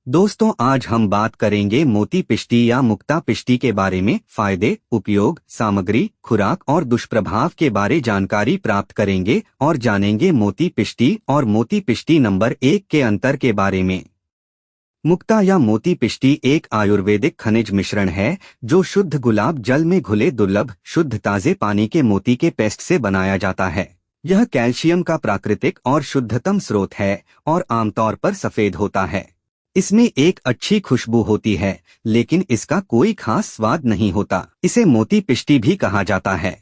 दोस्तों, आज हम बात करेंगे मोती पिष्टी या मुक्ता पिष्टी के बारे में। फायदे, उपयोग, सामग्री, खुराक और दुष्प्रभाव के बारे जानकारी प्राप्त करेंगे और जानेंगे मोती पिष्टी और मोती पिष्टी नंबर 1 के अंतर के बारे में। मुक्ता या मोती पिष्टी एक आयुर्वेदिक खनिज मिश्रण है जो शुद्ध गुलाब जल में घुले दुर्लभ शुद्ध ताजे पानी के मोती के पेस्ट से बनाया जाता है। यह कैल्शियम का प्राकृतिक और शुद्धतम स्रोत है और आमतौर पर सफेद होता है। इसमें एक अच्छी खुशबू होती है, लेकिन इसका कोई खास स्वाद नहीं होता। इसे मोती पिष्टी भी कहा जाता है।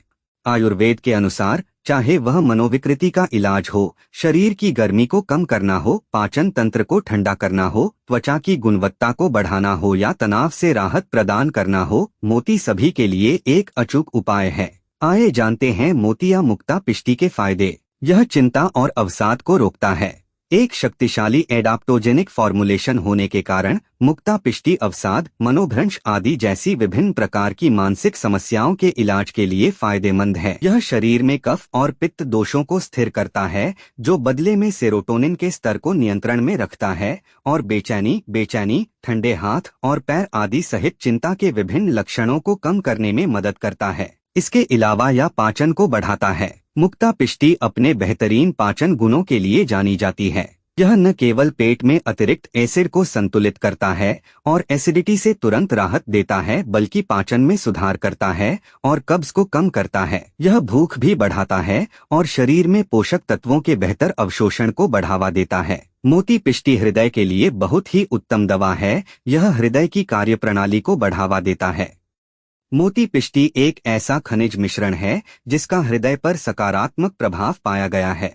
आयुर्वेद के अनुसार चाहे वह मनोविकृति का इलाज हो, शरीर की गर्मी को कम करना हो, पाचन तंत्र को ठंडा करना हो, त्वचा की गुणवत्ता को बढ़ाना हो या तनाव से राहत प्रदान करना हो, मोती सभी के लिए एक अचूक उपाय है। आइए जानते हैं मोती या मुक्ता पिष्टी के फायदे। यह चिंता और अवसाद को रोकता है। एक शक्तिशाली एडाप्टोजेनिक फॉर्मुलेशन होने के कारण मुक्ता पिष्टी अवसाद, मनोभ्रंश आदि जैसी विभिन्न प्रकार की मानसिक समस्याओं के इलाज के लिए फायदेमंद है। यह शरीर में कफ और पित्त दोषों को स्थिर करता है, जो बदले में सेरोटोनिन के स्तर को नियंत्रण में रखता है और बेचैनी, ठंडे हाथ और पैर आदि सहित चिंता के विभिन्न लक्षणों को कम करने में मदद करता है। इसके अलावा यह पाचन को बढ़ाता है। मुक्ता पिष्टी अपने बेहतरीन पाचन गुणों के लिए जानी जाती है। यह न केवल पेट में अतिरिक्त एसिड को संतुलित करता है और एसिडिटी से तुरंत राहत देता है, बल्कि पाचन में सुधार करता है और कब्ज को कम करता है। यह भूख भी बढ़ाता है और शरीर में पोषक तत्वों के बेहतर अवशोषण को बढ़ावा देता है। मोती पिष्टी हृदय के लिए बहुत ही उत्तम दवा है। यह हृदय की कार्यप्रणाली को बढ़ावा देता है। मोती पिष्टी एक ऐसा खनिज मिश्रण है जिसका हृदय पर सकारात्मक प्रभाव पाया गया है।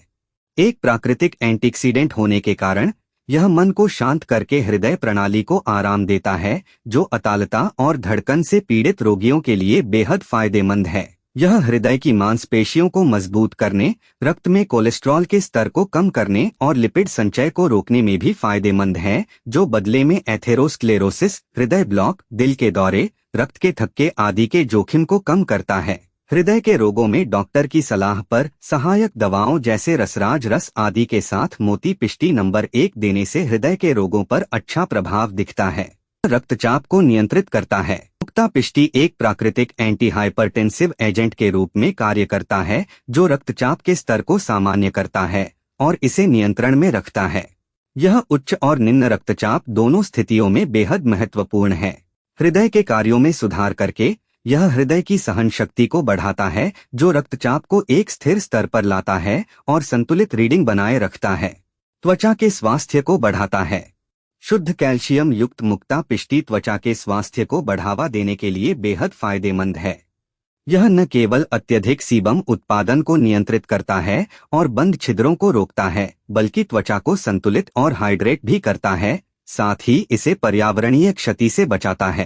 एक प्राकृतिक एंटीऑक्सीडेंट होने के कारण यह मन को शांत करके हृदय प्रणाली को आराम देता है, जो अतालता और धड़कन से पीड़ित रोगियों के लिए बेहद फायदेमंद है। यह हृदय की मांसपेशियों को मजबूत करने, रक्त में कोलेस्ट्रॉल के स्तर को कम करने और लिपिड संचय को रोकने में भी फायदेमंद है, जो बदले में एथेरोस्क्लेरोसिस, हृदय ब्लॉक, दिल के दौरे, रक्त के थक्के आदि के जोखिम को कम करता है। हृदय के रोगों में डॉक्टर की सलाह पर सहायक दवाओं जैसे रसराज रस आदि के साथ मोती पिष्टी नंबर 1 देने से हृदय के रोगों पर अच्छा प्रभाव दिखता है। रक्तचाप को नियंत्रित करता है। मुक्ता पिष्टी एक प्राकृतिक एंटी हाइपरटेंसिव एजेंट के रूप में कार्य करता है, जो रक्तचाप के स्तर को सामान्य करता है और इसे नियंत्रण में रखता है। यह उच्च और निम्न रक्तचाप दोनों स्थितियों में बेहद महत्वपूर्ण है। हृदय के कार्यों में सुधार करके यह हृदय की सहन शक्ति को बढ़ाता है, जो रक्तचाप को एक स्थिर स्तर पर लाता है और संतुलित रीडिंग बनाए रखता है। त्वचा के स्वास्थ्य को बढ़ाता है। शुद्ध कैल्शियम युक्त मुक्ता पिष्टी त्वचा के स्वास्थ्य को बढ़ावा देने के लिए बेहद फायदेमंद है। यह न केवल अत्यधिक सीबम उत्पादन को नियंत्रित करता है और बंद छिद्रों को रोकता है, बल्कि त्वचा को संतुलित और हाइड्रेट भी करता है। साथ ही इसे पर्यावरणीय क्षति से बचाता है।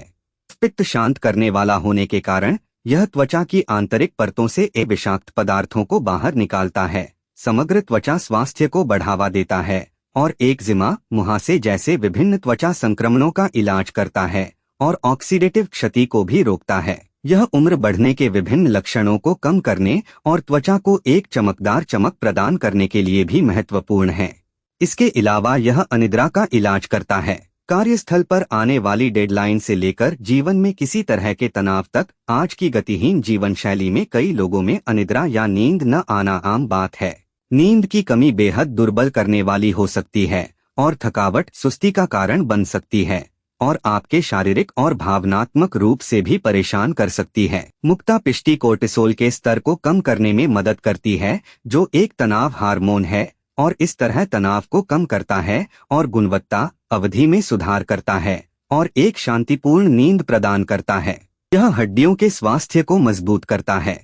पित्त शांत करने वाला होने के कारण यह त्वचा की आंतरिक परतों से विषाक्त पदार्थों को बाहर निकालता है, समग्र त्वचा स्वास्थ्य को बढ़ावा देता है और एक्जिमा, मुहासे जैसे विभिन्न त्वचा संक्रमणों का इलाज करता है और ऑक्सीडेटिव क्षति को भी रोकता है। यह उम्र बढ़ने के विभिन्न लक्षणों को कम करने और त्वचा को एक चमकदार चमक प्रदान करने के लिए भी महत्वपूर्ण है। इसके अलावा यह अनिद्रा का इलाज करता है। कार्यस्थल पर आने वाली डेडलाइन से लेकर जीवन में किसी तरह के तनाव तक आज की गतिहीन जीवन शैली में कई लोगों में अनिद्रा या नींद न आना आम बात है। नींद की कमी बेहद दुर्बल करने वाली हो सकती है और थकावट, सुस्ती का कारण बन सकती है और आपके शारीरिक और भावनात्मक रूप से भी परेशान कर सकती है। मुक्ता पिष्टी कोर्टिसोल के स्तर को कम करने में मदद करती है, जो एक तनाव हार्मोन है और इस तरह तनाव को कम करता है और गुणवत्ता अवधि में सुधार करता है और एक शांतिपूर्ण नींद प्रदान करता है। यह हड्डियों के स्वास्थ्य को मजबूत करता है।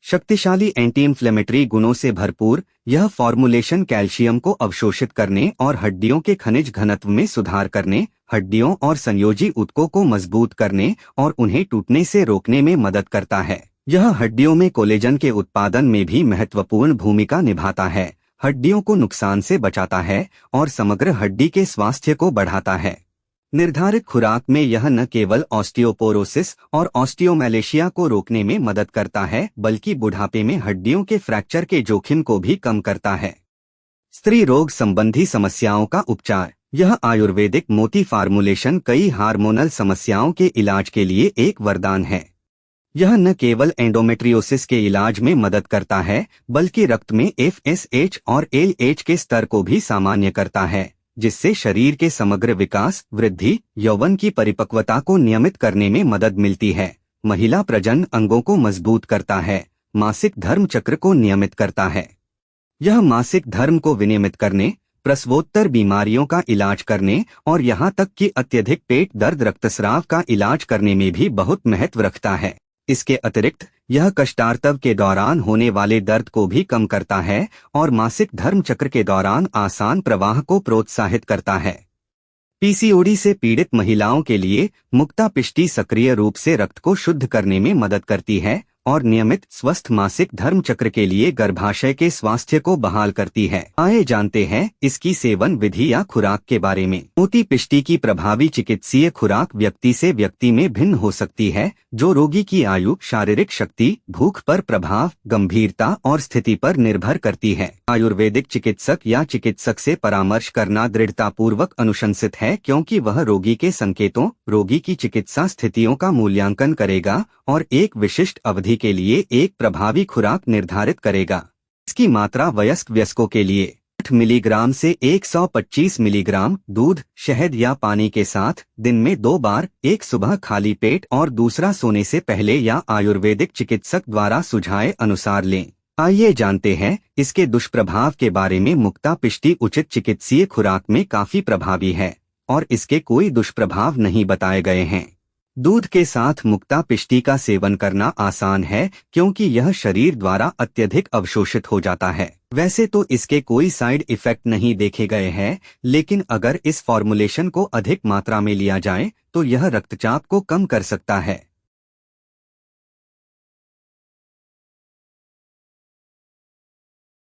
शक्तिशाली एंटी इन्फ्लेमेटरी गुणों से भरपूर यह फॉर्मुलेशन कैल्शियम को अवशोषित करने और हड्डियों के खनिज घनत्व में सुधार करने, हड्डियों और संयोजी ऊतकों को मजबूत करने और उन्हें टूटने से रोकने में मदद करता है। यह हड्डियों में कोलेजन के उत्पादन में भी महत्वपूर्ण भूमिका निभाता है, हड्डियों को नुकसान से बचाता है और समग्र हड्डी के स्वास्थ्य को बढ़ाता है। निर्धारित खुराक में यह न केवल ऑस्टियोपोरोसिस और ऑस्टियोमैलेशिया को रोकने में मदद करता है, बल्कि बुढ़ापे में हड्डियों के फ्रैक्चर के जोखिम को भी कम करता है। स्त्री रोग संबंधी समस्याओं का उपचार। यह आयुर्वेदिक मोती फार्मूलेशन कई हार्मोनल समस्याओं के इलाज के लिए एक वरदान है। यह न केवल एंडोमेट्रियोसिस के इलाज में मदद करता है, बल्कि रक्त में FSH और LH के स्तर को भी सामान्य करता है, जिससे शरीर के समग्र विकास, वृद्धि, यौवन की परिपक्वता को नियमित करने में मदद मिलती है। महिला प्रजनन अंगों को मजबूत करता है, मासिक धर्म चक्र को नियमित करता है। यह मासिक धर्म को विनियमित करने, प्रसवोत्तर बीमारियों का इलाज करने और यहाँ तक कि अत्यधिक पेट दर्द, रक्तस्राव का इलाज करने में भी बहुत महत्व रखता है। इसके अतिरिक्त यह कष्टार्तव के दौरान होने वाले दर्द को भी कम करता है और मासिक धर्म चक्र के दौरान आसान प्रवाह को प्रोत्साहित करता है। PCOD से पीड़ित महिलाओं के लिए मुक्ता पिष्टी सक्रिय रूप से रक्त को शुद्ध करने में मदद करती है और नियमित स्वस्थ मासिक धर्म चक्र के लिए गर्भाशय के स्वास्थ्य को बहाल करती है। आइए जानते हैं इसकी सेवन विधि या खुराक के बारे में। मोती पिष्टी की प्रभावी चिकित्सीय खुराक व्यक्ति से व्यक्ति में भिन्न हो सकती है, जो रोगी की आयु, शारीरिक शक्ति, भूख पर प्रभाव, गंभीरता और स्थिति पर निर्भर करती है। आयुर्वेदिक चिकित्सक या चिकित्सक से परामर्श करना दृढ़तापूर्वक अनुशंसित है, क्योंकि वह रोगी के संकेतों, रोगी की चिकित्सा स्थितियों का मूल्यांकन करेगा और एक विशिष्ट अवधि के लिए एक प्रभावी खुराक निर्धारित करेगा। इसकी मात्रा वयस्कों के लिए 8 मिलीग्राम से 125 मिलीग्राम दूध, शहद या पानी के साथ दिन में 2 बार, एक सुबह खाली पेट और दूसरा सोने से पहले या आयुर्वेदिक चिकित्सक द्वारा सुझाए अनुसार लें। आइए जानते हैं इसके दुष्प्रभाव के बारे में। मुक्ता पिष्टी उचित चिकित्सीय खुराक में काफी प्रभावी है और इसके कोई दुष्प्रभाव नहीं बताए गए हैं। दूध के साथ मुक्ता पिष्टी का सेवन करना आसान है, क्योंकि यह शरीर द्वारा अत्यधिक अवशोषित हो जाता है। वैसे तो इसके कोई साइड इफेक्ट नहीं देखे गए हैं, लेकिन अगर इस फॉर्मुलेशन को अधिक मात्रा में लिया जाए तो यह रक्तचाप को कम कर सकता है।